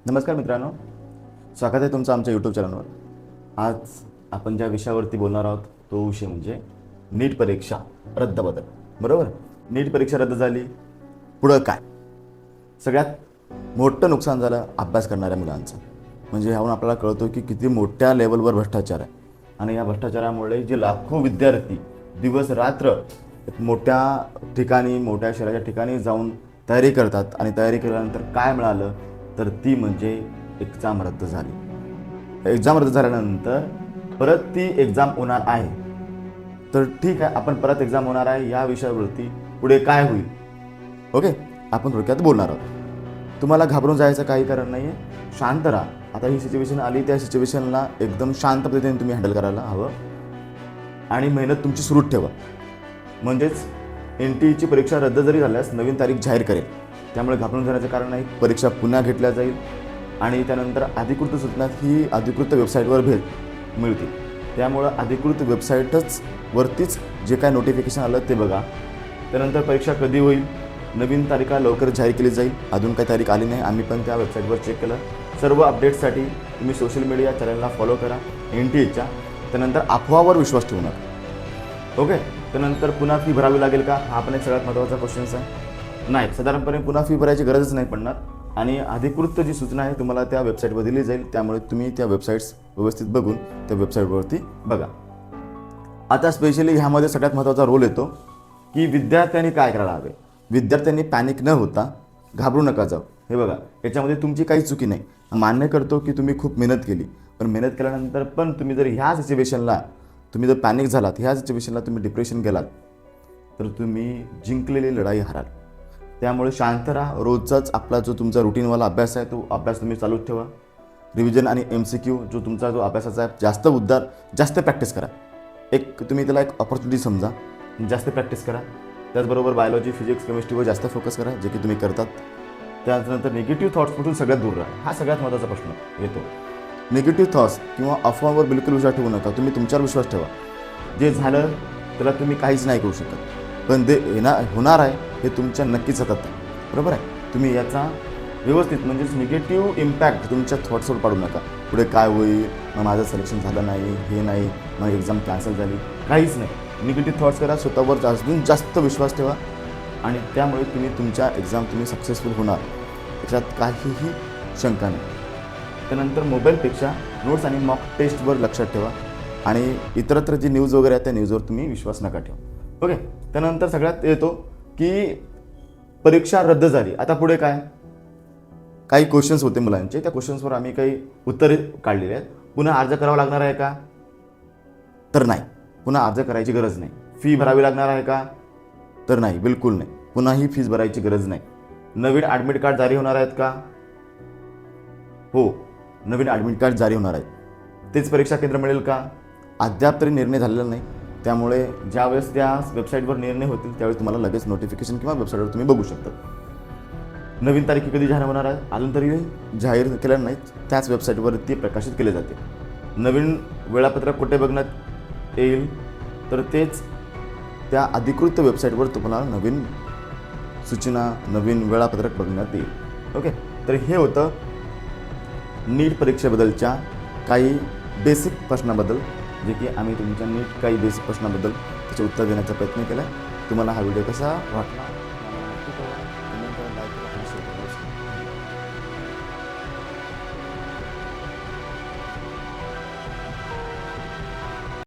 नमस्कार मित्रांनो, स्वागत आहे तुमचं आमच्या यूट्यूब चॅनलवर. आज आपण ज्या विषयावरती बोलणार आहोत तो विषय म्हणजे नीट परीक्षा रद्दबदल. बरोबर, नीट परीक्षा रद्द झाली, पुढं काय? सगळ्यात मोठं नुकसान झालं अभ्यास करणाऱ्या मुलांचं. म्हणजे ह्याहून आपल्याला कळतो की किती मोठ्या लेवलवर भ्रष्टाचार आहे. आणि या भ्रष्टाचारामुळे जे लाखो विद्यार्थी दिवस रात्र मोठ्या ठिकाणी, मोठ्या शहराच्या ठिकाणी जाऊन तयारी करतात आणि तयारी केल्यानंतर काय मिळालं तर ती म्हणजे एक्झाम रद्द झाली. एक्झाम रद्द झाल्यानंतर परत ती एक्झाम होणार आहे. तर ठीक आहे, आपण परत एक्झाम होणार आहे या विषयावरती पुढे काय होईल, ओके, आपण थोडक्यात बोलणार आहोत. तुम्हाला घाबरून जायचं काही कारण नाही आहे, शांत राहा. आता ही सिच्युएशन आली, त्या सिच्युएशनला एकदम शांत पद्धतीने तुम्ही हँडल करायला हवं आणि मेहनत तुमची सुरूच ठेवा. म्हणजेच NTEची परीक्षा रद्द जरी झाल्यास नवीन तारीख जाहीर करेल, त्यामुळे घाबरून जाण्याचं कारण नाही. परीक्षा पुन्हा घेतल्या जाईल आणि त्यानंतर अधिकृत सूचना ही अधिकृत वेबसाईटवर मिळतील. त्यामुळं अधिकृत वेबसाईटच वरतीच जे काय नोटिफिकेशन आलं ते बघा. त्यानंतर परीक्षा कधी होईल, नवीन तारीखा लवकर जाहीर केली जाईल. अजून काही तारीख आली नाही, आम्ही पण त्या वेबसाईटवर चेक केलं. सर्व अपडेट्ससाठी तुम्ही सोशल मीडिया चॅनलला फॉलो करा NTEच्या. त्यानंतर अफवावर विश्वास ठेवू नका, ओके. त्यानंतर पुन्हा फी भरावी लागेल का, हा पण एक सगळ्यात महत्त्वाचा क्वेश्चन्स आहे. नाही, साधारणपणे पुन्हा फी भरायची गरजच नाही पडणार आणि अधिकृत जी सूचना आहे तुम्हाला त्या वेबसाईटवर दिली जाईल. त्यामुळे तुम्ही त्या वेबसाईट्स व्यवस्थित बघून त्या वेबसाईटवरती बघा. आता स्पेशली ह्यामध्ये सगळ्यात महत्त्वाचा रोल येतो की विद्यार्थ्यांनी काय करायला हवे. विद्यार्थ्यांनी पॅनिक न होता घाबरू नका जाऊ. हे बघा, याच्यामध्ये तुमची काही चुकी नाही. मान्य करतो की तुम्ही खूप मेहनत केली, पण मेहनत केल्यानंतर पण तुम्ही जर ह्या सिच्युएशनला तुम्ही जर पॅनिक झालात, ह्या सिच्युएशनला तुम्ही डिप्रेशन गेलात तर तुम्ही जिंकलेली लढाई हाराल. त्यामुळे शांत राहा. रोजचाच आपला जो तुमचा रुटीनवाला अभ्यास आहे तो अभ्यास तुम्ही चालूच ठेवा. रिव्हिजन आणि MCQ जो तुमचा जो अभ्यासाचा आहे जास्त प्रॅक्टिस करा. तुम्ही त्याला एक ऑपॉर्च्युनिटी समजा, जास्त प्रॅक्टिस करा. त्याचबरोबर बायोलॉजी, फिजिक्स, केमिस्ट्रीवर जास्त फोकस करा, जे की तुम्ही करतात. त्यानंतर निगेटिव्ह थॉट्सपासून सगळ्यात दूर राहा. हा सगळ्यात महत्त्वाचा प्रश्न येतो. निगेटिव्ह थॉट्स किंवा अफवावर बिलकुल विश्वास ठेवू नका. तुम्ही तुमच्यावर विश्वास ठेवा. जे झालं त्याला तुम्ही काहीच नाही करू शकत, पण ते होणार आहे हे तुमच्या नक्कीच हातात आहे. बरोबर आहे. तुम्ही याचा व्यवस्थित म्हणजेच निगेटिव्ह इम्पॅक्ट तुमच्या थॉट्सवर पाडू नका. पुढे काय होईल, मग माझं सिलेक्शन झालं नाही, हे नाही, मग एक्झाम कॅन्सल झाली, काहीच नाही. निगेटिव्ह थॉट्स करा, स्वतःवर अजून जास्त विश्वास ठेवा आणि त्यामुळे तुमच्या एक्झाम तुम्ही सक्सेसफुल होणार, याच्यात काहीही शंका नाही. त्यानंतर मोबाईलपेक्षा नोट्स आणि मॉक टेस्टवर लक्षात ठेवा आणि इतरत्र जी न्यूज वगैरे आहे त्या न्यूजवर तुम्ही विश्वास नका ठेवा, ओके. त्यानंतर सगळ्यात येतो की परीक्षा रद्द झाली, आता पुढे काय? काही क्वेश्चन्स होते मुलांचे, त्या क्वेश्चन्सवर आम्ही काही उत्तरे काढलेली आहेत. पुन्हा अर्ज करावा लागणार आहे का? तर नाही, पुन्हा अर्ज करायची गरज नाही. फी भरावी लागणार आहे का? तर नाही, बिलकुल नाही, पुन्हा ही फीस भरायची गरज नाही. नवीन ॲडमिट कार्ड जारी होणार आहेत का? हो, नवीन ॲडमिट कार्ड जारी होणार आहेत. तेच परीक्षा केंद्र मिळेल का? अद्याप तरी निर्णय झालेला नाही. त्यामुळे ज्यावेळेस त्या वेबसाईटवर निर्णय होतील त्यावेळेस तुम्हाला लगेच नोटिफिकेशन किंवा वेबसाईटवर तुम्ही बघू शकता. नवीन तारीख कधी जाहीर होणार आहे अजून तरी जाहीर केल्या नाहीत, त्याच वेबसाईटवर ती प्रकाशित केले जाते. नवीन वेळापत्रक कुठे बघण्यात येईल तर तेच त्या अधिकृत वेबसाईटवर तुम्हाला नवीन सूचना, नवीन वेळापत्रक बघण्यात येईल, ओके. तर हे होतं नीट परीक्षेबद्दलच्या काही बेसिक प्रश्नाबद्दल, जे की आम्ही तुमच्या नीट काही बेसिक प्रश्नाबद्दल त्याचे उत्तर देण्याचा प्रयत्न केला. तुम्हाला हा व्हिडिओ कसा वाटला